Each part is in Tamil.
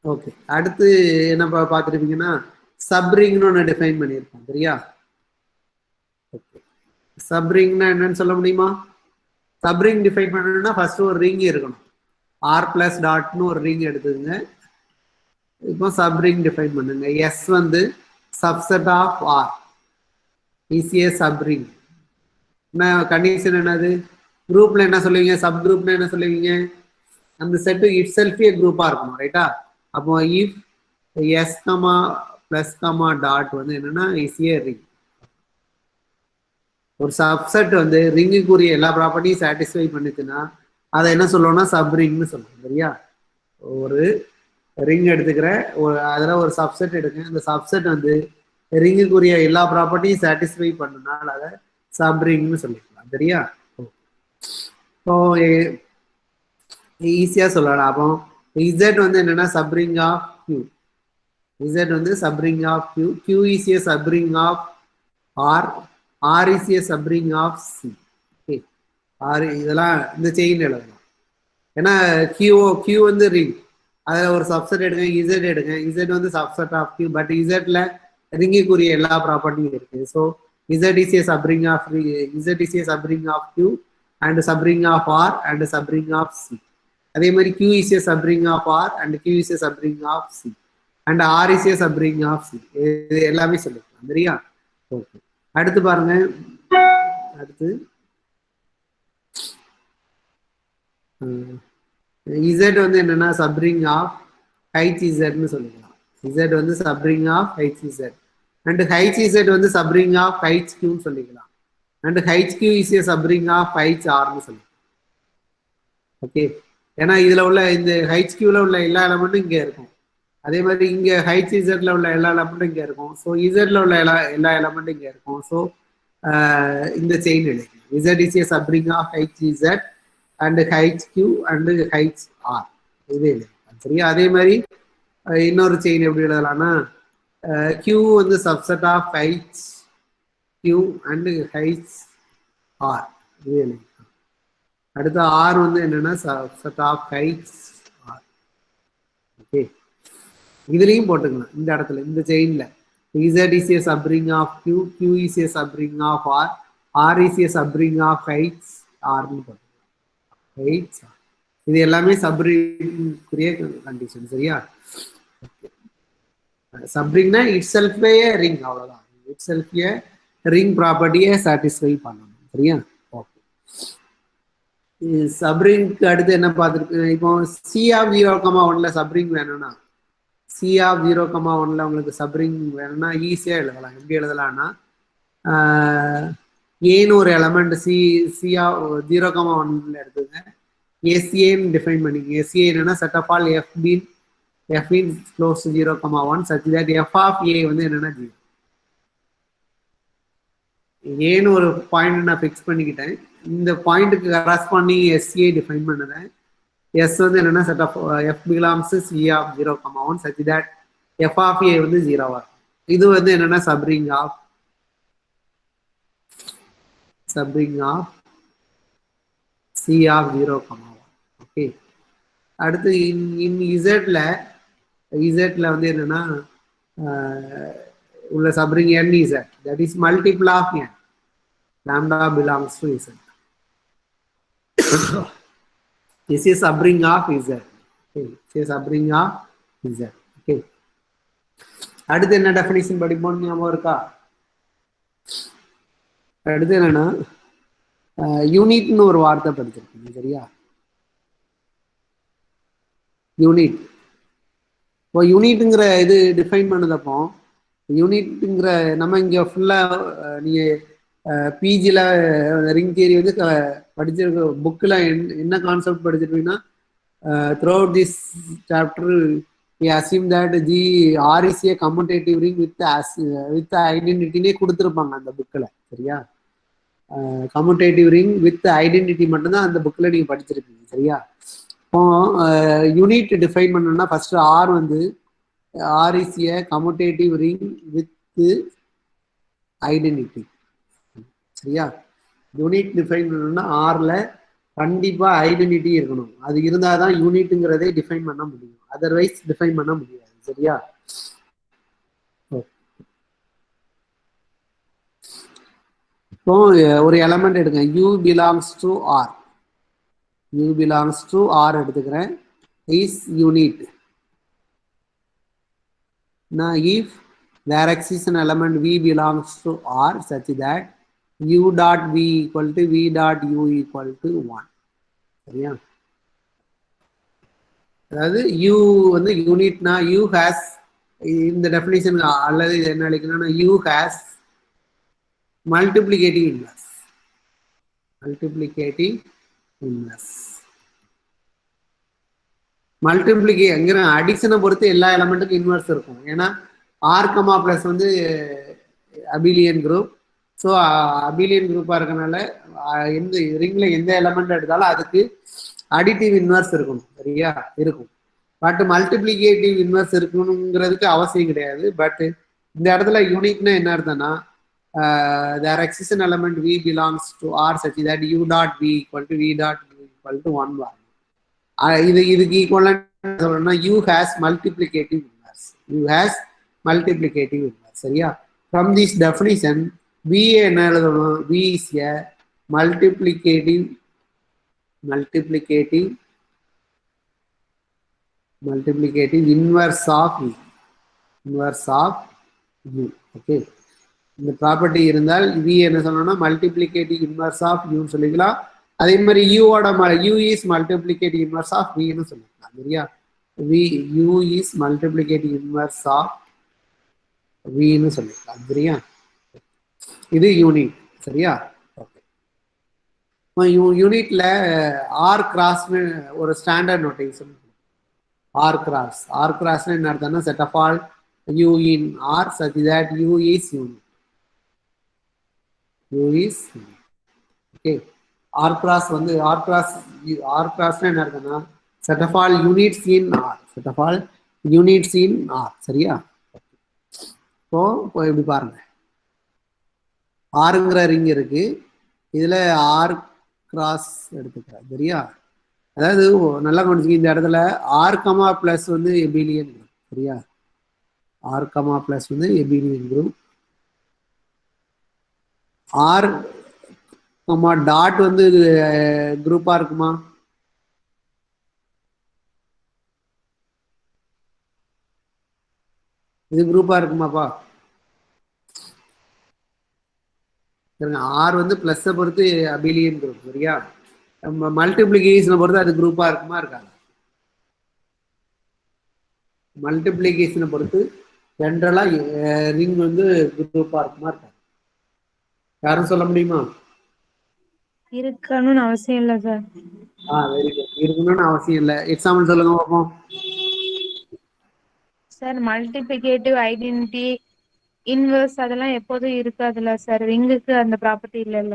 ஓகே, அடுத்து என்ன பார்த்துருப்பீங்கன்னா சப்ரிங்னு ஒன்று டிஃபைன் பண்ணியிருக்கோம் சரியா. ஓகே, சப்ரிங்னா என்னன்னு சொல்ல முடியுமா? சப்ரிங் டிஃபைன் பண்ணணும்னா ஃபர்ஸ்ட் ஒரு ரிங் இருக்கணும். ஆர் பிளஸ் டாட்னு ஒரு ரிங் எடுத்துங்க. இப்போ சப்ரிங் டிஃபைன் பண்ணுங்க. எஸ் வந்து subset of R is a suffering. என்ன கண்டிஷன் என்னது? குரூப்ல என்ன சொல்லுவீங்க? சப் குரூப்ல என்ன சொல்லுவீங்க? அந்த செட்டு இட் செல்ஃபே குரூப்பா இருக்கணும் ரைட்டா. அப்போ if S comma plus comma dot வந்து என்னன்னா இஸ் ஏ ரிங். ஒரு சப்செட் வந்து ரிங்குக்குரிய எல்லா ப்ராப்பர்ட்டியும் சாட்டிஸ்ஃபை பண்ணுச்சுன்னா அதை என்ன சொல்லுவோம்னா சப்ரிங்னு சொல்லுவோம் சரியா. ஒரு ரிங் எடுத்துக்கிறேன், அதில் ஒரு சப்செட் எடுங்க. அந்த சப்செட் வந்து ரிங்குக்குரிய எல்லா ப்ராப்பர்ட்டியும் சாட்டிஸ்ஃபை பண்ணனால அதை சப்ரிங்னு சொல்லிக்கலாம் சரியா. இப்போ ஈஸியா சொல்லலாம். அப்போ இசட் வந்து என்னன்னா சப்ரிங் ஆஃப் கியூ. இசட் வந்து subring of Q. Q is a subring of R. R is a subring of C. Okay, R இதெல்லாம் இந்த செயின் எழுதலாம். ஏன்னா கியூ வந்து ரிங், அதில் ஒரு சப்செட் எடுங்க, இசட் எடுங்க. இசட் வந்து சப்செட் ஆஃப் கியூ, பட் இசட்ல ரிங்குக்குரிய எல்லா ப்ராப்பர்ட்டியும் இருக்கு. So Z is a subring of Z is a subring of Q and subring of R and subring of C. அதே மாதிரி Q is a subring of R and Q is a subring of C and R is a subring of C. இது எல்லாமே சொல்லிக்கலாம் சரியா. ஓகே, அடுத்து பாருங்க. அடுத்து இசட் வந்து என்னன்னா சப்ரிங் ஆஃப் ஹைச் இசட்னு சொல்லிக்கலாம். இசட் வந்து subring of H Z and H Z வந்து சப்ரிங் ஆஃப் ஹைச் கியூன்னு சொல்லிக்கலாம். And H Q is a subring of H ஆர்னு சொல்லிக்கலாம். ஓகே, ஏன்னா இதுல உள்ள இந்த ஹைச் கியூல உள்ள எல்லா எலமெண்ட்டும் இங்க இருக்கும். அதே மாதிரி இங்க ஹைச் இசட்ல உள்ள எல்லா எலமெண்ட்டும் இங்க இருக்கும். ஸோ இசட்ல உள்ள எல்லா எலமெண்ட்டும் இங்க இருக்கும். ஸோ இந்த செயின் எழுதி Z is a subring of H Z and H Q and H R இது எழுதலாம் சரியா. அதே மாதிரி இன்னொரு செயின் எப்படி எழுதலாம்னா கியூ வந்து subset of H Q and H R இது எழுதலாம். அடுத்து ஆர் வந்து என்னன்னா subset of H R. Okay, இதுலயும் போட்டுக்கலாம் இந்த இடத்துல இந்த செயின்ல Z is a subring of Q, Q is a subring of R, R is a subring of H ஆர்னு போட்டுக்கலாம். ஹைச் ஆர் இது எல்லாமே சப்ரிங்குரிய கண்டிஷன் சரியா. சப்ரிங்னா இட் செல்ஃபே ரிங், அவ்வளவுதான். இட் செல்ஃபே ரிங் ப்ராப்பர்ட்டியை சாட்டிஸ்ஃபை பண்ணணும் சரியா. ஓகே, சப்ரிங்க்கு அடுத்து என்ன பார்த்துருக்கு? இப்போ சி ஆஃப் 0,1ல சப்ரிங் வேணும்னா சி ஆஃப் 0,1ல உங்களுக்கு சப்ரிங் வேணும்னா ஈஸியா எழுதலாம். எப்படி எழுதலாம்னா ஏன்னு ஒரு எலமெண்ட் சி ஆஃப் 0,1ல எடுத்துங்க. எஸ்ஏன்னு டிஃபைன் பண்ணிக்க. எஸ்ஏ என்னன்னா set of all F been F in closed 0,1 such that F of A வந்து என்னன்னா 0. ஏன்னு ஒரு பாயிண்ட் நான் ஃபிக்ஸ் பண்ணிக்கிட்டேன். இந்த பாயிண்ட்டுக்கு கரஸ்பாண்டிங் எஸ்ஏ டிஃபைன் பண்ணுறேன். எஸ் வந்து என்னன்னா set of F belongs C of 0,1 such that F of A வந்து 0வா இருக்கும். இது வந்து என்னன்னா subring of C of 0,1. Okay, அடுத்து இசட்ல வந்து என்னன்னா உள்ள subring N Z that is multiple of N. Lambda belongs to Z. This is subring of Z. Okay, this is subring of Z. Okay. அடுத்து என்ன டெஃபினிஷன் படிப்போம் ஞாபகம் இருக்கா? அடுத்து என்னன்னா யூனிட்னு ஒரு வார்த்தை படிச்சிருக்கீங்க சரியா. யூனிட். இப்போ யூனிட்ங்கிற இது டிஃபைன் பண்ணதப்போ யூனிட்ங்கிற நம்ம இங்க ஃபுல்லா நீங்க பிஜில ரிங் தியரி வந்து படிச்சிருக்க புக்கில் என்ன concept படிச்சிருக்கீங்கன்னா throughout this chapter we assume that G R is a commutative ring with identity கொடுத்துருப்பாங்க அந்த புக்கில் சரியா. கம்யூட்டேட்டிவ் ரிங் வித் ஐடென்டிட்டி மட்டும்தான் அந்த புக்கில் நீங்கள் படிச்சிருக்கீங்க சரியா. இப்போ யூனிட் டிஃபைன் பண்ணணும்னா ஃபர்ஸ்ட் ஆர் வந்து R is a commutative ring with identity சரியா. யூனிட் டிஃபைன் பண்ணணும்னா ஆர்ல கண்டிப்பா ஐடென்டிட்டி இருக்கணும். அது இருந்தாதான் யூனிட்ங்கிறதே டிஃபைன் பண்ண முடியும். அதர்வைஸ் டிஃபைன் பண்ண முடியாது. சரியா? இப்போ ஒரு எலமெண்ட் எடுங்க. U belongs to R. U belongs to R எடுத்துக்கிறேன். Is unit. Now, if there exists an element V belongs to R such that U dot V equal to V dot U equal to 1. சரியா? அதாவது U வந்து யூனிட்னா U has இந்த டெஃபினிஷன் அல்லது என்ன அழைக்கணும்னா U has multiplicative inverse. Multiplicative inverse. மல்டிப்ளிகேங்கிற அடிஷனை பொறுத்து எல்லா எலமெண்ட்டுக்கும் இன்வெர்ஸ் இருக்கும். ஏன்னா ஆர் கமா பிளஸ் வந்து அபிலியன் குரூப். ஸோ அபிலியன் குரூப்பாக இருக்கனால எந்த ரிங்ல எந்த எலமெண்ட் எடுத்தாலும் அதுக்கு அடிட்டிவ் இன்வெர்ஸ் இருக்கணும். சரியா? இருக்கும். பட் மல்டிப்ளிகேட்டிவ் இன்வெர்ஸ் இருக்கணுங்கிறதுக்கு அவசியம் கிடையாது. பட் இந்த இடத்துல யூனிக்னா என்ன அர்த்தம்னா there exist an element V belongs to R such that U dot V equal to V dot U equal to 1 வரும். இதுக்கு ஈக்குவலன்ட் சொல்லணும்னா U has multiplicative inverse. U has multiplicative inverse. சரியா? From this definition V என்ன எழுதணும்? V is a multiplicative inverse of U. Inverse of U. Okay. இந்த ப்ராப்பர்ட்டி இருந்தால் V என்ன சொல்லணும்னா மல்டிப்ளிகேட்டிவ் இன்வர்ஸ் ஆஃப் U சொல்லிக்கலாம். அதே மாதிரி யூவோட U is multiplicative inverse of Vன்னு சொல்லிக்கலாம். சரியா? U is multiplicative inverse of Vன்னு சொல்லிக்கலாம். சரியா? இது யூனிட். சரியா? யூனிட்ல ஆர் கிராஸ்னு ஒரு ஸ்டாண்டர்ட் நோட்டேஷன். ஆர் கிராஸ்னு என்ன அர்த்தம்னா set of all U in R such that U is unit. U is unit. Okay. R cross வந்து R crossனா என்ன இருக்குன்னா set of all units in R. Set of all units in R. சரியா? இப்போ இப்படி பாருங்க. ஆறுங்கிற ரிங் இருக்கு. இதுல ஆர் கிராஸ் எடுத்துக்கிறேன். சரியா? அதாவது நல்லா கவனிச்சுங்க. இந்த இடத்துல ஆர் கமா பிளஸ் வந்து எபிலியன். சரியா? ஆர் கமா பிளஸ் வந்து எபிலியன் குரூப். ஆர் டாட் வந்து குரூப்பா இருக்குமா? இது குரூப்பா இருக்குமாப்பா? ஆர் வந்து பிளஸ் பொறுத்து அபிலியன் குரூப். சரியா? மல்டிப்ளிகேஷனை பொறுத்து அது குரூப்பா இருக்குமா இருக்காது? மல்டிப்ளிகேஷனை பொறுத்து ஜென்ரலா ரிங் வந்து குரூப்பா இருக்குமா இருக்காது? யாரும் சொல்ல முடியுமா? இருக்கணும்னு அவசியம் இல்லை சார். Very good. இருக்கணும்னு அவசியம் இல்லை. எக்ஸாம்பிள் சொல்லுங்க பார்ப்போம். சார் மல்டிப்ளிகேட்டிவ் ஐடென்டிட்டி இன்வெர்ஸ் அதெல்லாம் எப்போதும் இருக்காதுல்ல சார். ரிங்குக்கு அந்த ப்ராப்பர்ட்டி இல்லைல்ல.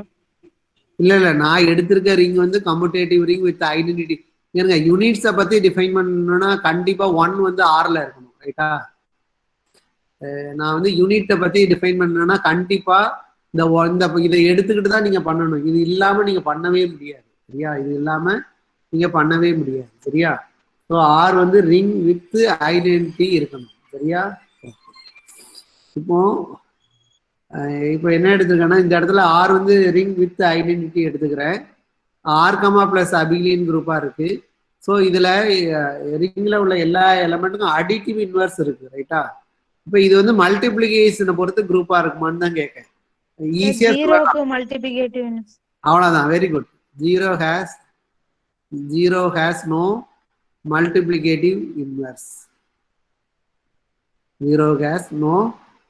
இல்ல நான் எடுத்திருக்க ரிங் வந்து கம்யூட்டேட்டிவ் ரிங் வித் ஐடென்டிட்டி. ஏங்க யூனிட்ஸை பத்தி டிஃபைன் பண்ணணும்னா கண்டிப்பா 1 வந்து ஆர்ல இருக்கணும். ரைட்டா? நான் வந்து யூனிட்டை பத்தி டிஃபைன் பண்ணணும்னா கண்டிப்பா இதை எடுத்துக்கிட்டு தான் நீங்க பண்ணணும். இது இல்லாம நீங்க பண்ணவே முடியாது. சரியா? இது இல்லாம நீங்க பண்ணவே முடியாது. சரியா? ஸோ ஆர் வந்து ரிங் வித் ஐடென்டிட்டி இருக்கணும். சரியா? இப்போ என்ன எடுத்துக்கன்னா இந்த இடத்துல ஆர் வந்து ரிங் வித் ஐடென்டிட்டி எடுத்துக்கிறேன். ஆர் கமா பிளஸ் அபிலியன் குரூப்பா இருக்கு. ஸோ இதுல ரிங்ல உள்ள எல்லா எலமெண்ட்டுக்கும் அடிட்டிவ் இன்வர்ஸ் இருக்கு. ரைட்டா? இப்போ இது வந்து மல்டிப்ளிகேஷனை பொறுத்து குரூப்பா இருக்குமான்னு தான் கேட்கேன். ஈஸியா அவ்வளவுதான். Very good. Zero has no multiplicative inverse. Zero has no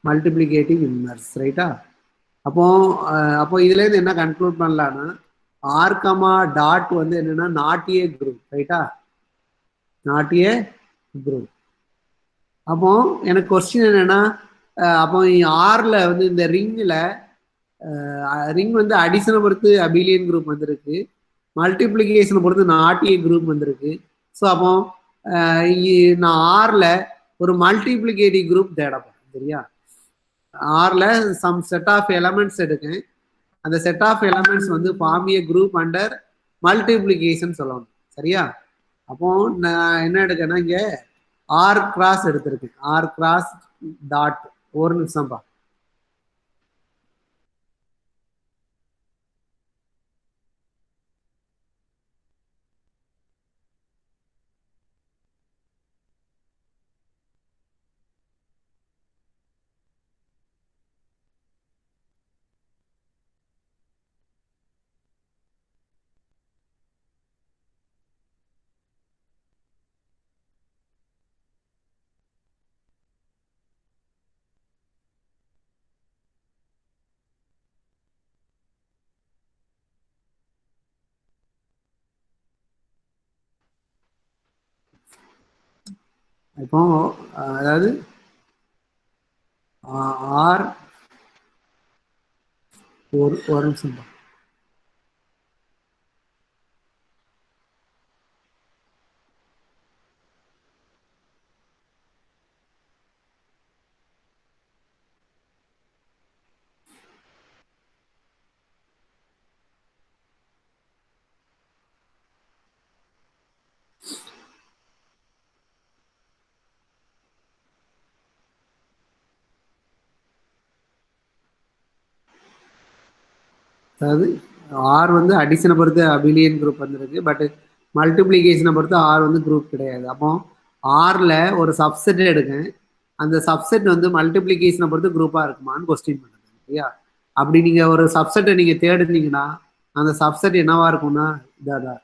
multiplicative inverse. ரைட்டா? அப்போ இதுல இருந்து என்ன கன்க்ளூட் பண்ணலாம்னா ஆர் கமா டாட் வந்து என்னன்னா நாட் ஏ குரூப். ரைட்டா? Not a group. அப்போ எனக்கு கொஸ்டின் என்னன்னா அப்போ ஆர்ல வந்து இந்த ரிங் வந்து அடிஷனை பொறுத்து அபிலியன் குரூப் வந்திருக்கு. மல்டிப்ளிகேஷனை பொறுத்து நாட் ஏ குரூப் வந்திருக்கு. ஸோ அப்போ நான் ஆர்ல ஒரு மல்டிப்ளிகேட்டிவ் குரூப் தேடப்படும். சரியா? ஆர்ல சம் செட் ஆஃப் எலமெண்ட்ஸ் எடுக்கேன். அந்த செட் ஆஃப் எலமெண்ட்ஸ் வந்து form a group under multiplication சொல்லணும். சரியா? அப்போ நான் என்ன எடுக்கேன்னா இங்க ஆர் கிராஸ் எடுத்திருக்கு. R cross dot. ஒரு நிமிஷம்ப்பா. இப்போ அதாவது ஆர் ஒரு நிமிஷம். அதாவது ஆர் வந்து அடிஷனை பொறுத்து அபிலியன் குரூப் வந்துருக்கு. பட் மல்டிப்ளிகேஷனை பொறுத்து ஆர் வந்து குரூப் கிடையாது. அப்போ ஆர்ல ஒரு சப்செட் எடுக்கேன். அந்த சப்செட் வந்து மல்டிப்ளிகேஷனை பொறுத்து குரூப்பா இருக்குமான்னு கொஸ்டின் பண்ணுங்க. சரியா? அப்படி நீங்க ஒரு சப்செட்டை நீங்க தேடுனீங்கன்னா அந்த சப்செட் என்னவா இருக்கும்னா இதான்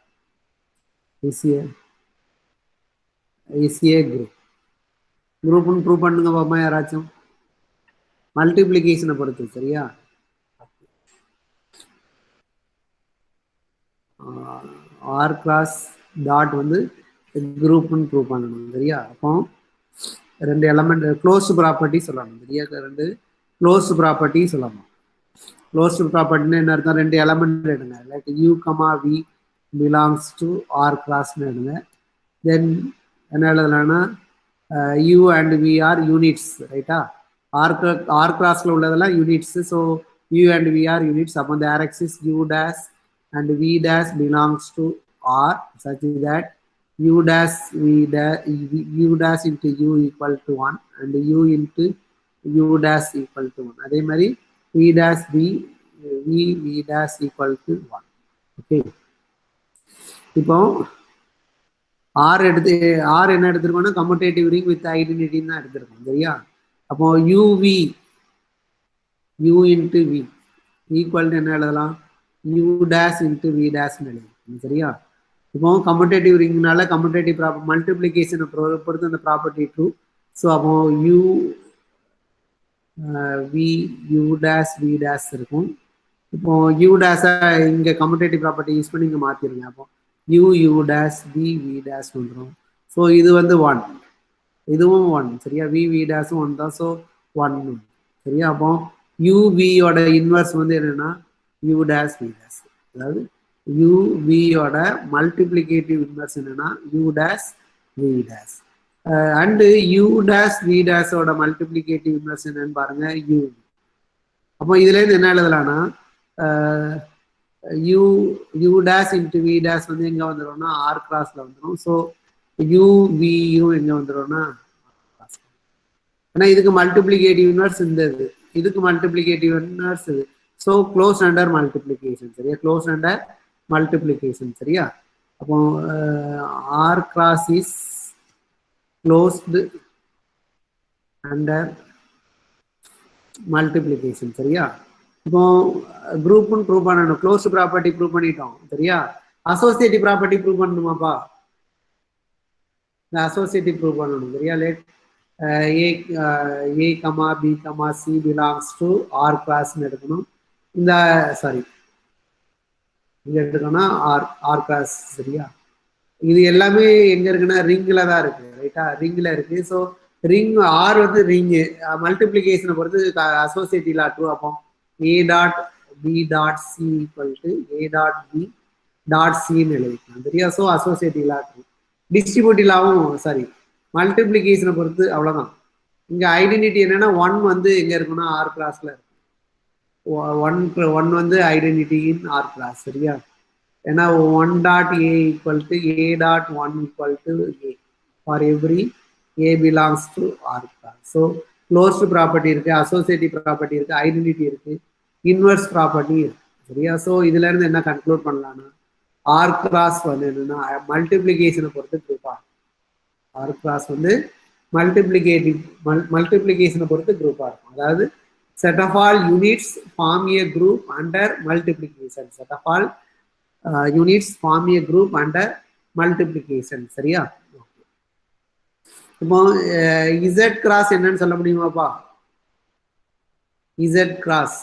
ஏசிஏ குரூப். குரூப்னு ப்ரூவ் பண்ணுங்க பாப்பா யாராச்சும். மல்டிப்ளிகேஷனை பொறுத்து. சரியா? ஆர் கிளாஸ் டாட் வந்து குரூப்னு ப்ரூவ் பண்ணணும். சரியா? அப்போ ரெண்டு எலமெண்ட் க்ளோஸ் ப்ராப்பர்ட்டி சொல்லணும். சரியா? ரெண்டு க்ளோஸ் ப்ராப்பர்ட்டி சொல்லணும். க்ளோஸ் ப்ராப்பர்ட்டின்னு என்ன அர்த்தம்? ரெண்டு எலமெண்ட் எடுங்க. Like U comma V belongs to R கிளாஸ்ன்னு எடுங்க. தென் என்ன எழுதலாம்னா U and V are units. ரைட்டா? ஆர் கிளாஸ்ல உள்ளதெல்லாம் units. So U and V are units. அப்போ the axis u dash and v dash belongs to r such that u dash u dash into u equal to 1 and u into u dash equal to 1. அதே மாதிரி v dash v dash equal to 1. Okay. இப்போ ஆர் என்ன எடுத்திருக்கோம்னா கம்யூட்டேட்டிவ் ரிங் வித் ஐடென்டிட்டின்னு தான் எடுத்திருக்கோம். சரியா? அப்போ UV U into V equal என்ன எழுதலாம்? யூ டேஷ் இன்ட்டு வி டேஷ்னு எழுதலாம். சரியா? இப்போ கம்யூட்டேட்டிவ் ரிங்னால கம்யூட்டேட்டிவ் மல்டிப்ளிகேஷனை பொறுத்து அந்த ப்ராப்பர்ட்டி ட்ரூ. ஸோ அப்போ U V U dash V dash இருக்கும். இப்போ யூ டேஷை இங்கே கம்யூட்டேட்டிவ் ப்ராப்பர்ட்டி யூஸ் பண்ணி இங்கே மாற்றிருங்க. அப்போ யூ டேஷ் வி டேஷ் வந்துடும். ஸோ இது வந்து 1, இதுவும் 1. சரியா? வி டேஷும் 1 தான். ஸோ 1. சரியா? அப்போ யூவியோட இன்வர்ஸ் வந்து என்னன்னா யூ டேஷ் வி டேஷ். அதாவது யூவியோட மல்டிப்ளிகேட்டிவ் இன்வர்ஸ் என்னன்னா U dash V dash. And U dash V டேஷோட மல்டிப்ளிகேட்டிவ் இன்வர்ஸ் என்னன்னு பாருங்க யூ. அப்போ இதுல இருந்து என்ன எழுதலாம்னா U dash into V dash வந்து எங்க வந்துடும்னா ஆர் கிளாஸ்ல வந்துடும். ஸோ யூ எங்க வந்துடும்னா ஏன்னா இதுக்கு மல்டிப்ளிகேட்டிவ் இன்வர்ஸ் இந்த இதுக்கு மல்டிப்ளிகேட்டிவ் இன்வர்ஸ் இது. So close under multiplication. சரியா? Close under multiplication. சரியா? அப்போ R class is closed under multiplication. சரியா? இப்போ குரூப்னு ப்ரூவ் பண்ணணும். க்ளோஸ் ப்ராப்பர்ட்டி ப்ரூவ் பண்ணிட்டோம். சரியா? அசோசியேட்டிவ் ப்ராப்பர்ட்டி ப்ரூவ் பண்ணணுமாப்பா? இந்த அசோசியேட்டிவ் ப்ரூவ் பண்ணணும். சரியா? Let a comma b comma c belongs to r class எடுக்கணும். இந்த சாரி இங்க எடுக்கணும்னா r class. சரியா? இது எல்லாமே எங்க இருக்குன்னா ரிங்ல தான் இருக்கு. ரைட்டா? ரிங்ல இருக்கு. ஸோ ரிங் ஆர் வந்து ரிங் மல்டிப்ளிகேஷனை பொறுத்து அசோசியேட்டிவ் லா ட்ரூ. அப்போ a dot b dot c equal to a dot b dot சின்னு எழுதிக்கலாம். சரியா? So associative law true. Distributive லாவும் சாரி மல்டிப்ளிகேஷனை பொறுத்து அவ்வளவுதான். இங்க ஐடென்டிட்டி என்னன்னா 1 வந்து எங்க இருக்குன்னா ஆர் கிளாஸ்ல இருக்கு. 1 வந்து ஐடென்டிட்டி இன் ஆர் கிளாஸ். சரியா? ஏன்னா 1 dot A equal to A dot 1 equal to A for every A belongs to R cross. So closed property இருக்கு, அசோசியேட்டிவ் ப்ராப்பர்ட்டி இருக்கு, ஐடென்டிட்டி இருக்கு, இன்வெர்ஸ் ப்ராப்பர்ட்டி இருக்கு. சரியா? ஸோ இதுல இருந்து என்ன கன்க்ளூட் பண்ணலாம்னா ஆர் கிராஸ் வந்து என்னன்னா மல்டிப்ளிகேஷனை பொறுத்து குரூப் ஆகும். ஆர் கிராஸ் வந்து மல்டிப்ளிகேஷனை பொறுத்து குரூப்பா இருக்கும். அதாவது set of all units form a group under multiplication. Set of all units form a group under multiplication. சரியா? இப்போ z கிராஸ் என்னன்னு சொல்ல முடியுமாப்பா? z கிராஸ்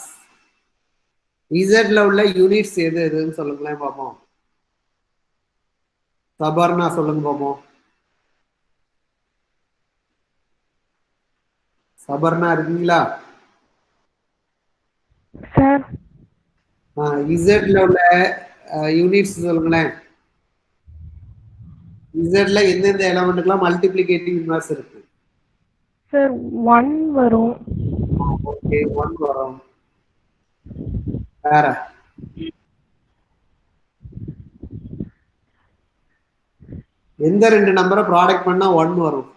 zல உள்ள யூனிட்ஸ் எது எதுன்னு சொல்லுங்களேன் பார்ப்போம். சபர்ணா சொல்லுங்க பார்ப்போம். சபர்ணா இருக்கீங்களா? சார் இசட்ல உள்ள யூனிட்ஸ் சொல்லுங்களேன். இசட்ல எந்தெந்த எலமெண்ட்டுக்கெல்லாம் மல்டிப்ளிகேட்டிவ் இன்வெர்ஸ் இருக்கு? சார் 1 வரும். ஓகே 1 வரும். வேற எந்த ரெண்டு நம்பரை ப்ராடக்ட் பண்ணா 1 வரும்?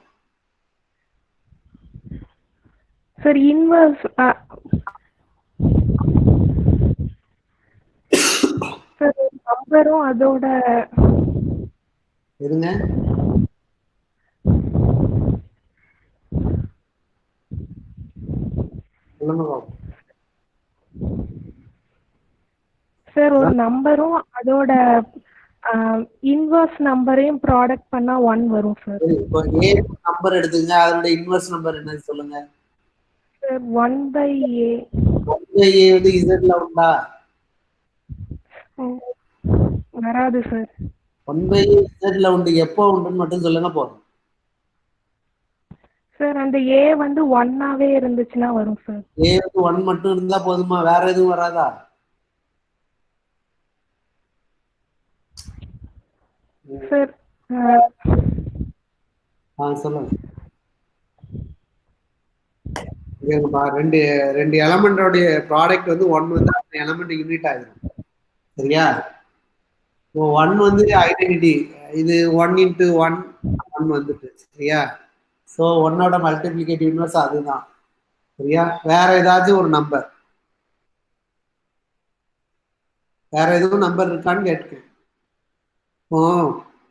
சார் இன்வர்ஸ் சார் நம்பரும் அதோட எதுங்க? சொல்லுங்க சார் ஒரு நம்பரும் அதோட இன்வர்ஸ் நம்பரையும் ப்ராடக்ட் பண்ணா 1 வரும் சார். இப்போ ஏ நம்பர் எடுத்துங்க, அதோட இன்வெர்ஸ் நம்பர் என்னன்னு சொல்லுங்க. Sir 1/a. 1/a வந்து இசட்ல உண்டா? வராது சார். 1/a இசட்ல உண்டு. எப்போ உண்டுன்னு மட்டும் சொல்லுங்க போதும். சார் அந்த a வந்து 1ஆவே இருந்துச்சுன்னா வரும் சார். a வந்து 1 மட்டும் இருந்தா போதுமா? வேற எதுவும் வராதா? சார் சொல்லுங்க. ரெண்டு ரெண்டு எலமெண்டோடைய ப்ராடக்ட் வந்து 1 வந்து அந்த எலமெண்ட் யூனிட் ஆகிடும். சரியா? 1 வந்து ஐடென்டிட்டி. இது 1 × 1 வந்துட்டு. சரியா? ஸோ 1ஓட மல்டிப்ளிகேட்டிவ் இன்வெர்ஸ் அதுதான். சரியா? வேற ஏதாச்சும் ஒரு நம்பர், வேற எதுவும் நம்பர் இருக்கான்னு கேட்டுக்கேன்.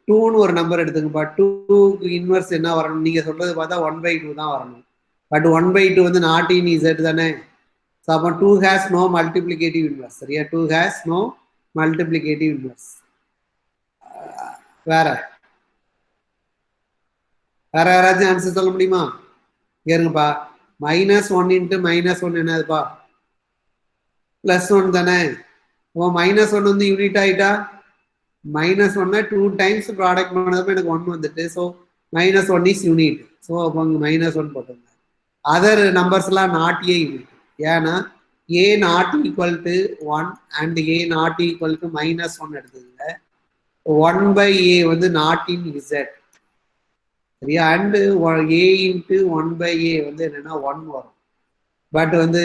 2ன்னு ஒரு நம்பர் எடுத்துங்கப்பா. 2க்கு இன்வெர்ஸ் என்ன வரணும்? நீங்க சொல்றது பார்த்தா 1/2 தான் வரணும். பட் 1/2 வந்து நாட் இன் இசட் தானே. ஸோ அப்போ 2 ஹேஸ் நோ மல்டிப்ளிகேட்டிவ் இன்வெர்ஸ். சரியா? 2 ஹேஸ் நோ மல்டிப்ளிகேட்டிவ் இன்வெர்ஸ். வேற வேற யாராச்சும் ஆன்சர் சொல்ல முடியுமா? இருங்கப்பா. -1 × -1 என்னதுப்பா? +1 தானே. -1 வந்து யூனிட் ஆயிட்டா -1 2 டைம்ஸ் ப்ராடக்ட் பண்ணதப்ப எனக்கு 1 வந்துட்டு. So -1 is unit. ஸோ அப்போ அங்கே -1 போட்டுங்க. அதர் நம்பர்ஸ் எல்லாம் நாட் ஏ யூனிட். ஏன்னா a not equal to 1 and a not equal to -1 எடுத்துங்க. 1/a வந்து நாட் இன் z. சரியா? அண்ட் a × 1/a வந்து என்னன்னா 1 வரும். பட் வந்து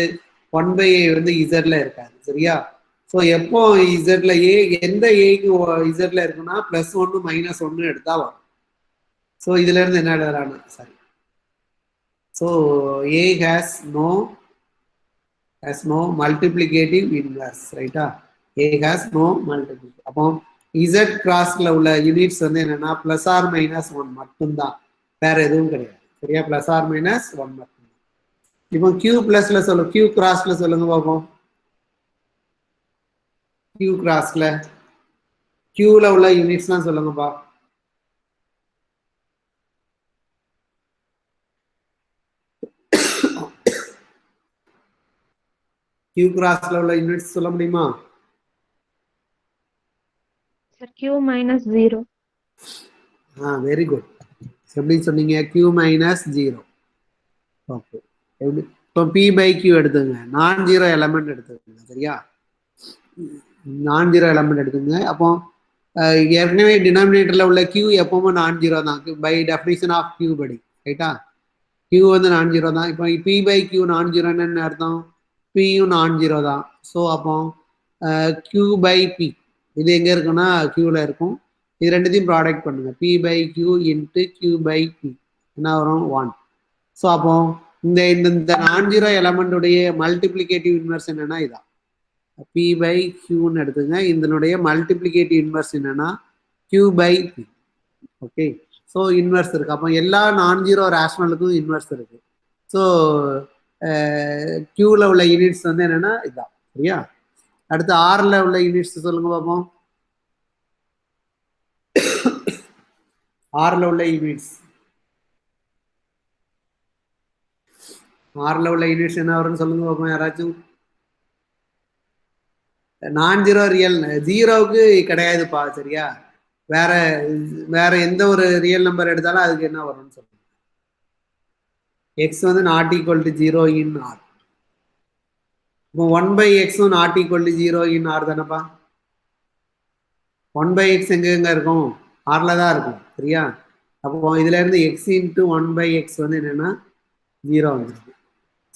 1/a வந்து இசட்ல இருக்காது. சரியா? ஸோ எப்போ இசட்ல எந்த ஏக்கு இசட்ல இருக்குன்னா +1 -1 எடுத்தா வரும். ஸோ இதுல இருந்து என்ன எழுதுறாங்க? சரி. So a has no multiplicative inverse. ரைட்டா? a has no multiplicative. அப்போ z கிராஸ்ல உள்ள யூனிட்ஸ் வந்து என்னன்னா +or-1 மட்டும்தான், வேற எதுவும் கிடையாது. சரியா? +or-1 மட்டும்தான். இப்போ q பிளஸ்ல சொல்லுங்க, q கிராஸ்ல சொல்லுங்க பார்ப்போம். q கிராஸ்ல qல உள்ள யூனிட்ஸ்லாம் சொல்லுங்கப்பா. q கிராஸ்ல உள்ள யூனிட்ஸ் சொல்ல முடியுமா? Sir q - 0. Very good. எப்படி சொன்னீங்க? q - 0. ஓகே. இப்போ p/q எடுத்துங்க. நான் ஜீரோ எலமெண்ட் எடுத்துக்கோங்க. சரியா? நான் ஜீரோ எலமெண்ட் எடுத்துங்க. அப்போ ஏற்கனவே டினாமினேட்டர்ல உள்ள q எப்பவும் நான் ஜீரோ தான் பை டெஃபினிஷன் ஆஃப் q படி. ரைட்டா? q வந்து நான் ஜீரோ தான். இப்போ p/q நான் ஜீரோன்னு என்ன அர்த்தம்? p யும் நான் ஜீரோ தான். ஸோ அப்போ q/p இது எங்க இருக்குன்னா கியூல இருக்கும். இது ரெண்டுத்தையும் ப்ராடக்ட் பண்ணுங்க. P by Q into Q by P என்ன வரும் 1. ஸோ அப்போ இந்த இந்த நான் ஜீரோ எலமெண்ட்டுடைய மல்டிப்ளிகேட்டிவ் இன்வெர்ஸ் என்னன்னா இதான் பி பை கியூன்னு எடுத்துங்க. இதனுடைய மல்டிப்ளிகேட்டிவ் இன்வெர்ஸ் என்னன்னா Q by P. Okay, so inverse இருக்கு. அப்போ எல்லா நான் ஜீரோ ரேஷனலுக்கும் இன்வெர்ஸ் இருக்கு. ஸோ கியூல உள்ள யூனிட்ஸ் வந்து என்னன்னா இதுதான். சரியா? அடுத்து ஆர்ல உள்ள யூனிட்ஸ் சொல்லுங்க பார்ப்போம். ஆர்ல உள்ள யூனிட்ஸ் என்ன வரும்னு சொல்லுங்க பார்ப்போம் யாராச்சும். நான் ஜீரோ ரியல் ஜீரோவுக்கு கிடையாதுப்பா. சரியா? வேற வேற எந்த ஒரு ரியல் நம்பர் எடுத்தாலும் அதுக்கு என்ன வரும்னு சொல்லுங்க. எக்ஸ் வந்து not equal to 0 in R. இப்போ 1/x not equal to 0 in R தானப்பா. 1/x எங்க இருக்கும்? ஆர்ல தான் இருக்கும். சரியா? அப்போ இதுல இருந்து எக்ஸ் இன்ட்டு 1/x வந்து என்னன்னா 0 வந்துருக்கு.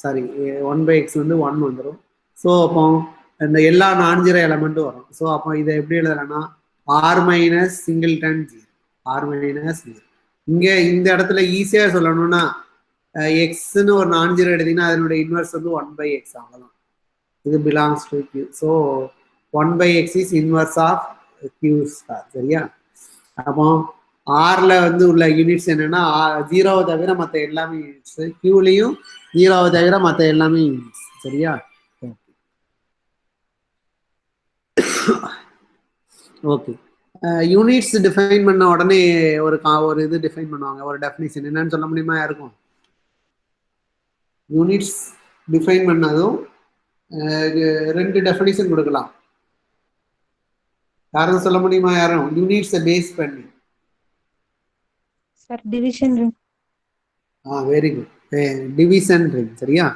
சாரி, 1/x வந்து 1 வந்துடும். ஸோ அப்போ இந்த எல்லா நான் ஜீரோ எலமெண்ட்டும் வரும். ஸோ அப்போ இதை எப்படி எழுதலாம்னா R minus singleton 0, R minus 0. இங்கே இந்த இடத்துல ஈஸியாக சொல்லணும்னா எக்ஸ்ன்னு ஒரு நான் ஜீரோ எடுத்தீங்கன்னா அதனுடைய இன்வெர்ஸ் வந்து 1/x ஆகலாம். இது belongs to Q. So 1/x is inverse of Q star. சரியா? அப்போ ஆர்ல வந்து உள்ள யூனிட்ஸ் என்னன்னா 0வை தவிர மற்ற எல்லாமே யூனிட்ஸ், கியூலையும் 0வை தவிர மற்ற எல்லாமே யூனிட்ஸ். சரியா? ஓகே, யூனிட்ஸ் டிஃபைன் பண்ண உடனே ஒரு இது டிஃபைன் பண்ணுவாங்க, ஒரு டெஃபினிஷன். என்னன்னு சொல்ல முடியுமா யாருக்கும்? யூனிட்ஸ் டிஃபைன் பண்ணதும் 2 டெஃபினிஷன் கொடுக்கலாம். யாரும் சொல்ல முடியுமா? யாரும் யூனிட்ஸை பேஸ் பண்ணி. Sir division ring. Very good, division ring. சரியா?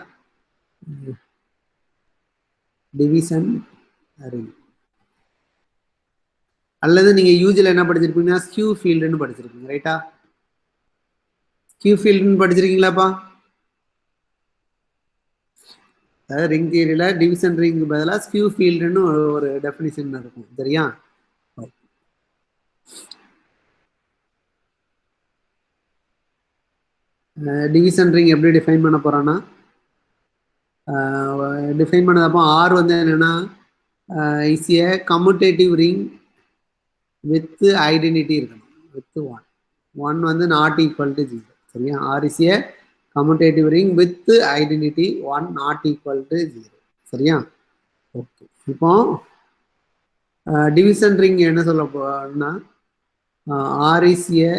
Division ring. அல்லது நீங்க யூஜில என்ன படிச்சிருப்பீங்கன்னா ஸ்கியூ ஃபீல்டுன்னு படிச்சிருப்பீங்க. ரைட்டா? ஸ்கியூ ஃபீல்டுன்னு படிச்சிருக்கீங்களாப்பா? அதாவது ரிங் தியரியில டிவிஷன் ரிங் பதிலாக ஸ்கியூ ஃபீல்டுன்னு ஒரு டெஃபினிஷன் இருக்கும். சரியா? டிவிஷன் ரிங் எப்படி டிஃபைன் பண்ண போறோம்னா டிஃபைன் பண்ணதப்போ ஆர் வந்து என்னன்னா is a commutative ring with identity இருக்கணும். வித் 1 வந்து நாட் ஈக்குவல் டு 0. சரியா? R is a commutative ring with identity 1 not equal to 0. சரியா? ஓகே, இப்போ டிவிஷன் ரிங் என்ன சொல்ல போனா ஆர் இஸ் ஏ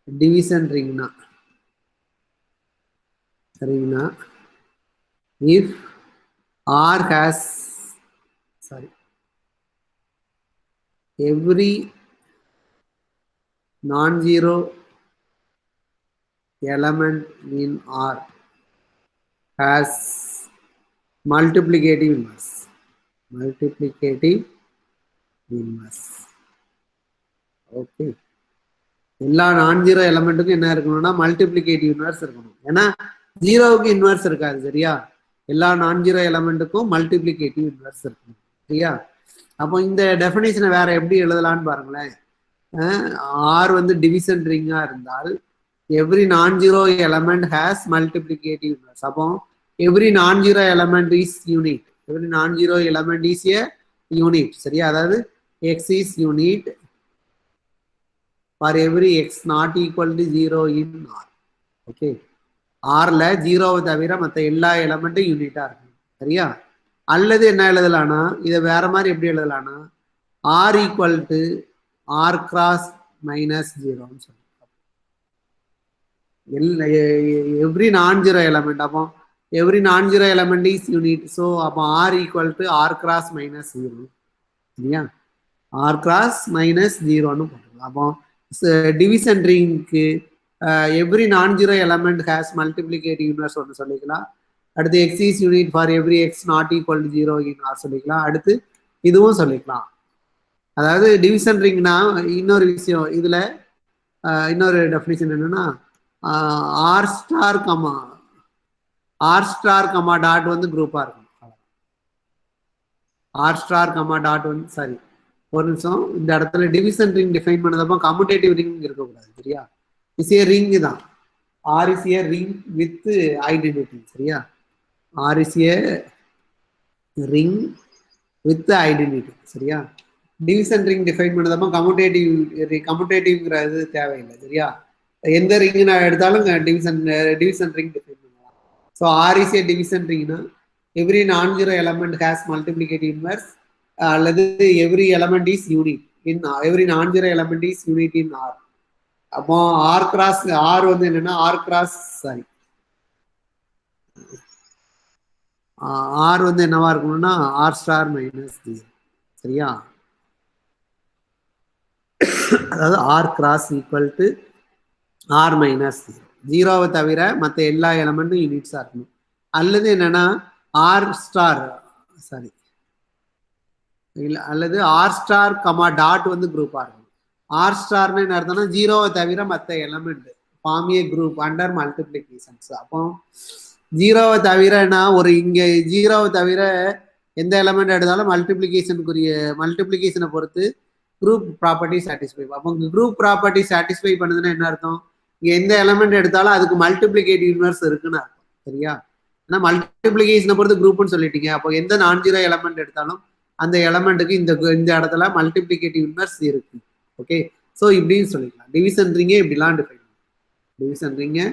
டிவிஷன் ரிங்னா if R has every non-zero element in R has multiplicative inverse. Okay, எல்லா நான் ஜீரோ எலமெண்ட்டுக்கும் என்ன இருக்கணும்னா மல்டிப்ளிகேட்டிவ் இன்வெர்ஸ் இருக்கணும். ஏன்னா ஜீரோவுக்கு இன்வெர்ஸ் இருக்காது. சரியா? எல்லா நான் ஜீரோ எலமெண்ட்டுக்கும் மல்டிப்ளிகேட்டிவ் இன்வெர்ஸ் இருக்கணும். சரியா? அப்போ இந்த டெஃபினேஷனை வேற எப்படி எழுதலான்னு பாருங்களேன். ஆர் வந்து டிவிஷன் ரிங்கா இருந்தால் every non zero element has multiplicative inverse. அப்போ every non zero element is unit. Every non zero element is a unit. சரியா? அதாவது X is unit for every x not equal to 0 in R. Okay, ஆர்ல 0வை தவிர மற்ற எல்லா எலமெண்ட்டும் யூனிட்டா இருக்கும். சரியா? அல்லது என்ன எழுதலாம்னா இதை வேற மாதிரி எப்படி எழுதலாம்னா R equal to R cross minus 0ன்னு சொல்லுவோம். Every non zero element. அப்போ every non zero element is unit. So அப்போ R equal to R cross minus 0. சரியா? ஆர் கிராஸ் மைனஸ் 0ன்னு போட்டுக்கலாம். அப்போ டிவிஷன் ரிங்க்கு every non zero element has multiplicative inverse ஒன்று சொல்லிக்கலாம். அடுத்து X is unit for every X not equal to 0 in R சொல்லிக்கலாம். அடுத்து இதுவும் சொல்லிக்கலாம். அதாவது டிவிஷன் ரிங்னா இன்னொரு விஷயம், இதுல இன்னொரு டெஃபினிஷன் என்னன்னா ஆர் ஸ்டார் கமா டாட் வந்து குரூப்பா இருக்கும். ஆர் ஸ்டார் கமா டாட் வந்து ஒரு நிமிஷம், இந்த இடத்துல டிவிஷன் ரிங் டிஃபைன் பண்ணதப்போ கம்யூட்டேட்டிவ் ரிங் இருக்கக்கூடாது, சரியா? இஸ் ஏ ரிங் தான். R is a ring with identity, சரியா? R is a ring with identity, சரியா? டிவிஷன் ரிங் டிஃபைன் பண்ணதப்போ கம்யூட்டேட்டிவ்ங்கிறது தேவையில்லை, சரியா? எந்த ரிங் நான் எடுத்தாலும் டிவிஷன் ரிங் டிஃபைன் பண்ணலாம். So R is a division ரிங்னா every non zero element has multiplicative inverse அல்லது every element is unit in every non zero element is unit in R. அப்போ ஆர் கிராஸ் ஆர் வந்து என்னன்னா ஆர் கிராஸ் சாரி ஆர் வந்து என்னவா இருக்கணும்னா ஆர் ஸ்டார் மைனஸ் ஜீரோ, சரியா? அதாவது R cross equal to R minus ஜீரோவை தவிர மற்ற எல்லா எலமெண்ட்டும் யூனிட்ஸா இருக்கணும். அல்லது என்னன்னா ஆர் ஸ்டார் சாரி இல்லை அல்லது ஆர் ஸ்டார் கமா டாட் வந்து குரூப்பா இருக்கும். ஆர் ஸ்டார்னு என்ன அர்த்தம்னா ஜீரோவை தவிர மற்ற element form a group under multiplications. அப்போ ஜீரோவை தவிரனா ஒரு இங்க ஜீரோவை தவிர எந்த எலமெண்ட் எடுத்தாலும் மல்டிப்ளிகேஷனை பொறுத்து குரூப் ப்ராப்பர்ட்டி சாட்டிஸ்ஃபை. அப்போ குரூப் ப்ராப்பர்ட்டி சாட்டிஸ்ஃபை பண்ணுதுன்னா என்ன அர்த்தம்? இங்க எந்த எலமெண்ட் எடுத்தாலும் அதுக்கு மல்டிப்ளிகேட்டிவ் இன்வர்ஸ் இருக்குன்னு அர்த்தம், சரியா? ஏன்னா மல்டிப்ளிகேஷனை பொறுத்து குரூப்னு சொல்லிட்டீங்க. அப்போ எந்த நான் ஜீரோ எலமெண்ட் எடுத்தாலும் அந்த எலமெண்ட்டுக்கு இந்த இடத்துல மல்டிப்ளிகேட்டிவ் இன்வர்ஸ் இருக்கு. ஓகே, ஸோ இப்படின்னு சொல்லிக்கலாம். டிவிஷன் ரிங்கே இப்படிலாம் டிஃபைன் பண்ணிக்கலாம், டிவிஷன் ரிங்கே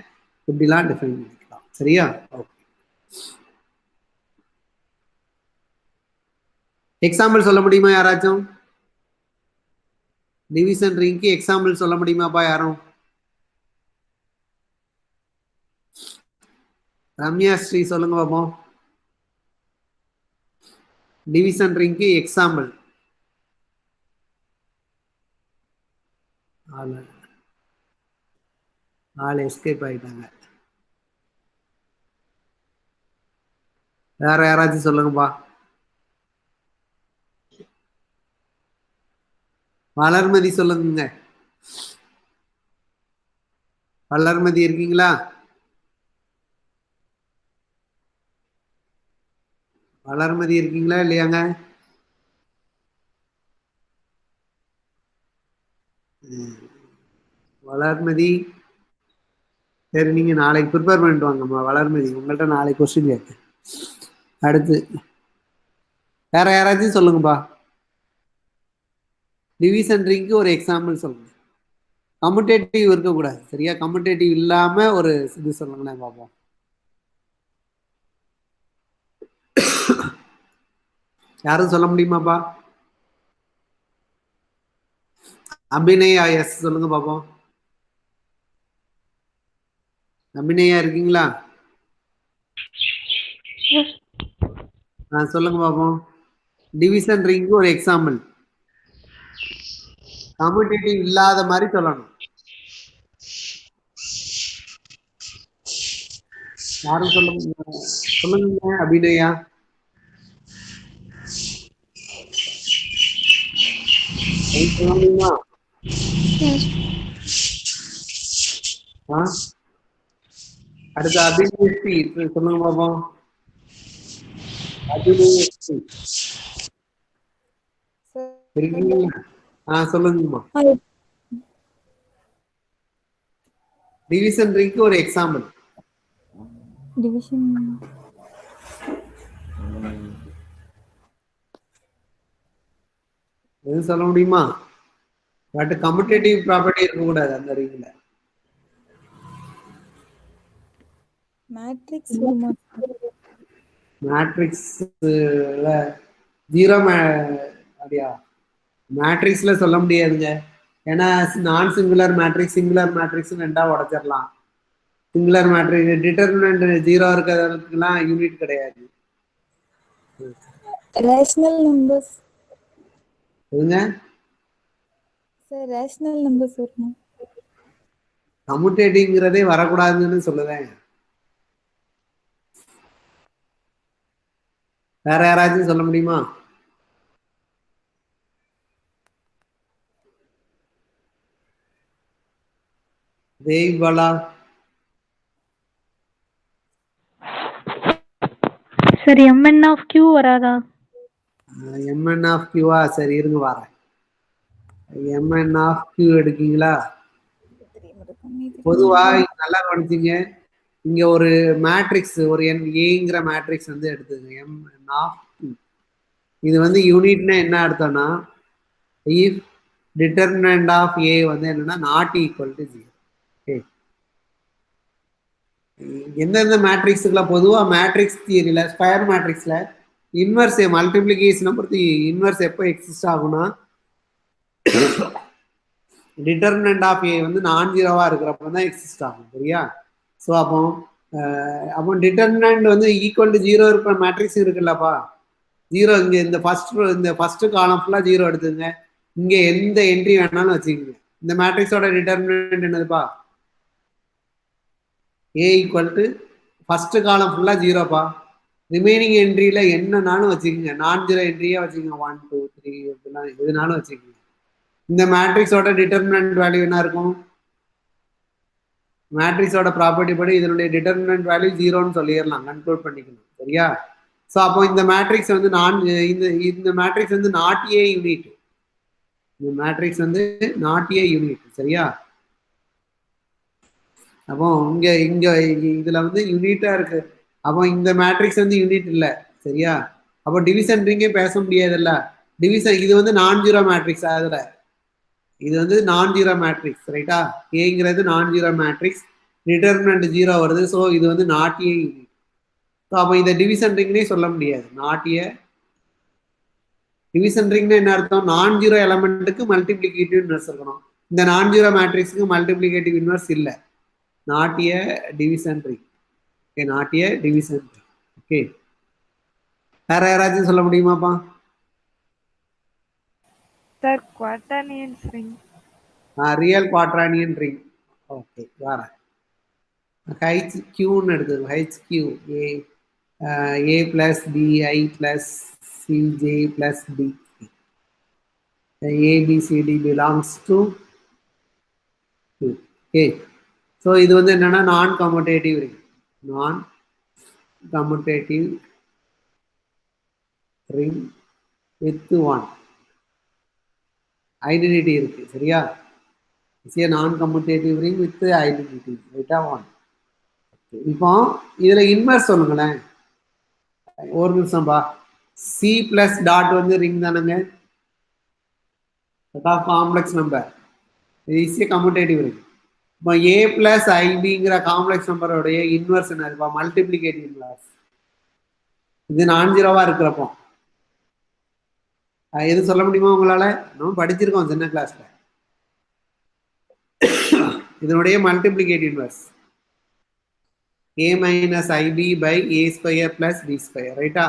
இப்படிலாம் டிஃபைன் பண்ணிக்கலாம், சரியா? ஓகே, எக்ஸாம்பிள் சொல்ல முடியுமா யாராச்சும்? டிவிஷன் ரிங்க்கு எக்ஸாம்பிள் சொல்ல முடியுமாப்பா யாரும்? ரம்யா ஸ்ரீ சொல்லுங்க பாப்போம். டிவிஷன் ரிங்க்கு எக்ஸாம்பிள். ஆள் எஸ்கேப் ஆயிட்டாங்க. வேற யாராச்சும் சொல்லுங்கப்பா. வளர்மதி சொல்லுங்க. வளர்மதி இருக்கீங்களா? வளர்மதி இருக்கீங்களா இல்லையாங்க? வளர்மதி சரி, நீங்க நாளைக்கு ப்ரிப்பேர் பண்ணிட்டு வாங்கம்மா. வளர்மதி உங்கள்கிட்ட நாளைக்கு கொஸ்டின் கேட்கு. அடுத்து வேற யாராச்சும் சொல்லுங்கப்பா. டிவிஷன் ரிங்க்கு ஒரு எக்ஸாம்பிள் சொல்லுங்க. கம்யூட்டேட்டிவ் இருக்கக்கூடாது, சரியா? கம்யூட்டேட்டிவ் இல்லாம ஒரு இது சொல்லுங்களேன் பார்ப்போம். யாரும் சொல்ல முடியுமாப்பா? அபிநயா எஸ் சொல்லுங்க பார்ப்போம். அபிநயா இருக்கீங்களா? சொல்லுங்க பார்ப்போம். டிவிஷன் ரிங்க்கு ஒரு எக்ஸாம்பிள் கம்யூட்டேட்டிவ் இல்லாத மாதிரி சொல்லணும். யாரும் சொல்லுங்க அபிநயா. அடுத்து அபிநயஸ்ரீ சொல்லுங்க பாப்போம். அபிநயஸ்ரீ இருக்கீங்களா? சொல்லுங்கம்மா. டிவிஷன் ரிங்க்கு ஒரு எக்ஸாம்பிள். டிவிஷன் எதுவும் சொல்ல முடியுமா? பட் கம்யூட்டேட்டிவ் ப்ராப்பர்ட்டி இருக்க கூடாது அந்த ரிங்ல. மேட்ரிக்ஸ்ல ஜீரோ அப்படியா? மேட்ரிக்ஸ்ல சொல்ல முடியாதுங்க. ஏன்னா நான் சிங்குலர் மேட்ரிக்ஸ் சிங்குலர் மேட்ரிக்ஸ் ரெண்டா உடைச்சிடலாம். சிங்குலர் மேட்ரிக்ஸ் டிட்டர்மினன்ட் ஜீரோ இருக்கிறதுக்கெல்லாம் யூனிட் கிடையாது. ரேஷனல் நம்பர்ஸ் எதுங்க சார்? ரேஷனல் நம்பர்ஸ் வருமா? கம்யூட்டேட்டிவ்ங்கிறதே வரக்கூடாதுன்னு சொல்லுவேன். வேற யாராச்சும் சொல்ல முடியுமா? தேவ்பாலா சரி, mn of q வராதா? mn of q சரி இருங்க வரேன். mn ஆஃப் q எடுக்கீங்களா? பொதுவா நல்லா கவனிச்சிங்க. இங்க ஒரு மேட்ரிக்ஸ் ஒரு ஏங்கிற மேட்ரிக்ஸ் வந்து எடுத்துங்க mn ஆஃப் q. இது வந்து யூனிட்னா என்ன அர்த்தம்னா if determinant of a வந்து என்னன்னா not equal to 0. ஓகே, எந்தெந்த மேட்ரிக்ஸுக்குள்ள பொதுவா மேட்ரிக்ஸ் தியரியில ஸ்கொயர் மேட்ரிக்ஸ்ல இன்வர்ஸ் மல்டிப்ளிகேஷனை பொறுத்து இன்வர்ஸ் எப்போ எக்ஸிஸ்ட் ஆகும்னா டிட்டர்மினன்ட் ஆஃப் ஏ வந்து நான் ஜீரோவா இருக்கிறப்ப தான் எக்ஸிஸ்ட் ஆகும். சரியா? ஸோ அப்போ டிட்டர்மினன்ட் வந்து ஈக்குவல் டு 0 இருக்கிற மேட்ரிக்ஸ் இருக்குல்லப்பா, 0 இங்க இந்த ஃபர்ஸ்ட் காலம் ஃபுல்லா 0 எடுத்துங்க. இங்க எந்த என்ட்ரி வேணாலும் வச்சுக்கோங்க. இந்த மேட்ரிக்ஸோட டிட்டர்மினன்ட் என்னதுப்பா? ஏ ஈக்குவல் டு ஃபர்ஸ்ட் காலம் ஃபுல்லா 0பா. ரிமைனிங் என்ட்ரியில என்னன்னாலும் வச்சுக்கோங்க. நான் ஜீரோ என்ட்ரியா வச்சுக்கோங்க, 1 2 3 இதெல்லாம் எதுனாலும் வச்சுக்கோங்க. இந்த மேட்ரிக்ஸோட டிட்டர்மினன்ட் வேல்யூ என்ன இருக்கும்? மேட்ரிக்ஸோட ப்ராப்பர்ட்டி படி இதனுடைய டிட்டர்மினன்ட் வேல்யூ 0ன்னு சொல்லிடலாம், கன்க்ளூட் பண்ணிக்கணும். சரியா? ஸோ அப்போ இந்த மேட்ரிக்ஸ் வந்து இந்த மேட்ரிக்ஸ் வந்து நாட் ஏ யூனிட். இந்த மேட்ரிக்ஸ் வந்து நாட் ஏ யூனிட். சரியா? அப்போ இங்க இங்க இதுல வந்து யூனிட்டா இருக்கு. அப்போ இந்த மேட்ரிக்ஸ் வந்து யூனிட் இல்ல. சரியா? அப்போ டிவிஷன் ரிங்கே பேச முடியாதுல்ல. டிவிஷன் இது வந்து நான் ஜீரோ மேட்ரிக்ஸ். அதுல இது வந்து நான் ஜீரோ மேட்ரிக்ஸ். ரைட்டா? ஏங்கிறது நான் ஜீரோ மேட்ரிக்ஸ், டிட்டர்மினன்ட் 0 வருது. ஸோ இது வந்து நாட் ஏ யூனிட். ஸோ அப்போ இதை டிவிஷன் ரிங்னே சொல்ல முடியாது. நாட் ஏ டிவிஷன் ரிங்னா என்ன அர்த்தம்? நான் ஜீரோ எலமெண்ட்டுக்கு மல்டிப்ளிகேட்டிவ் இன்வெர்ஸ் இருக்கணும். இந்த நான் ஜீரோ மேட்ரிக்ஸுக்கு மல்டிப்ளிகேட்டிவ் இன்வெர்ஸ் இல்லை. Not a division ring. Okay, not a division ring. Okay, வேற யாராச்சும் சொல்ல முடியுமாப்பா? Sir quaternion ring. Real quaternion ring. Okay, வேற ஹைச் கியூன்னு எடுத்துக்கோ. H Q A plus B I plus C J plus D. A B C D belongs to okay. So இது வந்து என்னன்னா non commutative ring. Non commutative ring with 1 identity இருக்கு. சரியா? நான் கம்யூட்டேட்டிவ் ரிங் வித் ஐடென்டிட்டி. ரைட்டா? 1. இப்போ இதுல இன்வெர்ஸ் சொல்லுங்களேன். ஒரு நிமிஷம்பா. சி பிளஸ் டாட் வந்து ரிங் தானுங்க, காம்ப்ளெக்ஸ் நம்பர். இது கம்யூட்டேட்டிவ் ரிங். இப்போ ஏ பிளஸ் ஐபிங்கிற காம்ப்ளெக்ஸ் நம்பருடைய இன்வெர்ஸ் என்ன இருப்பா? Multiplicative inverse. இது நான் ஜீரோவா இருக்கிறப்போ எது சொல்ல முடியுமா உங்களால? நம்ம படிச்சிருக்கோம் சின்ன கிளாஸ்ல. இதனுடைய multiplicative inverse a minus ib by a square plus b square. ரைட்டா?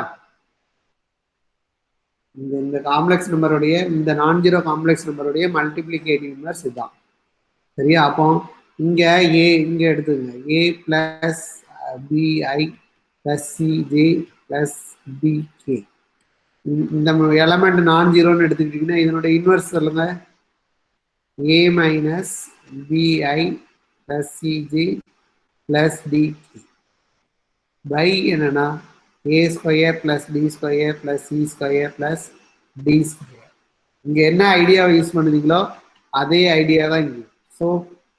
இந்த காம்ப்ளெக்ஸ் நம்பருடைய இந்த நான் ஜீரோ காம்ப்ளெக்ஸ் நம்பருடைய மல்டிப்ளிகேட்டிவ் இன்வெர்ஸ் இதுதான். சரியா? அப்போ இங்க ஏ இங்க எடுத்துங்க. A plus B I plus C J plus B K. இந்த எலமெண்ட் நான் ஜீரோன்னு எடுத்துக்கிட்டீங்கன்னா இதனுடைய இன்வெர்ஸ் சொல்லுங்க. A minus B I plus C J plus D K by என்னன்னா A square plus D square plus C square plus D square. இங்க என்ன ஐடியாவை யூஸ் பண்ணுவீங்களோ அதே ஐடியா தான் இங்கே. ஸோ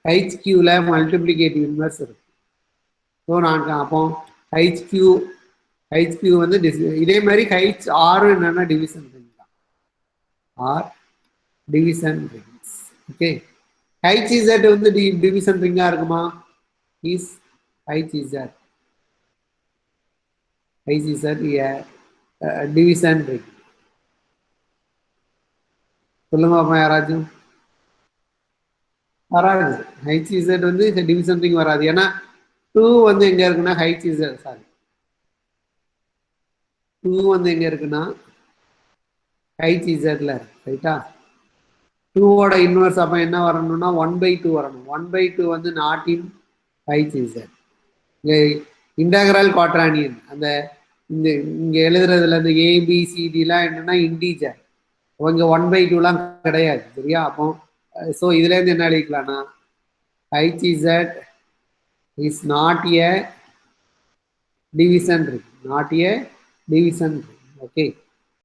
ஹைச் கியூல மல்டிப்ளிகேட்டிவ் இன்வெர்ஸ் இருக்கு. ஸோ நான் அப்போ ஹைச் கியூ வந்து இதே மாதிரி ஹைச் ஆர் என்னன்னா டிவிஷன் ரிங் தான். R division rings. Okay, H Z வந்து டிவிஷன் ரிங்கா இருக்குமா? Is H Z division ring. சொல்லுங்க அப்பா யாராச்சும். வராது. ஹைச் இசட் வந்து டிவிஷன் ரிங் வராது. ஏன்னா 2 வந்து எங்க இருக்குன்னா ஹைச் இசட், சாரி 2 வந்து எங்க இருக்குன்னா ஹைச் இசட்ல இருக்கு. ரைட்டா? 2ஓட இன்வெர்ஸ் அப்ப என்ன வரணும்னா 1/2 வரணும். 1/2 வந்து not in H Z. Integral quaternion அந்த இங்க எழுதுறதுல இந்த ஏபிசிடிலாம் என்னன்னா இன்டீஜர். இங்க 1/2லாம் கிடையாது. சரியா? அப்போ ஸோ இதுல இருந்து என்ன எழுதிக்கலாம்னா H Z is not a division ring. Not a division ring. Okay,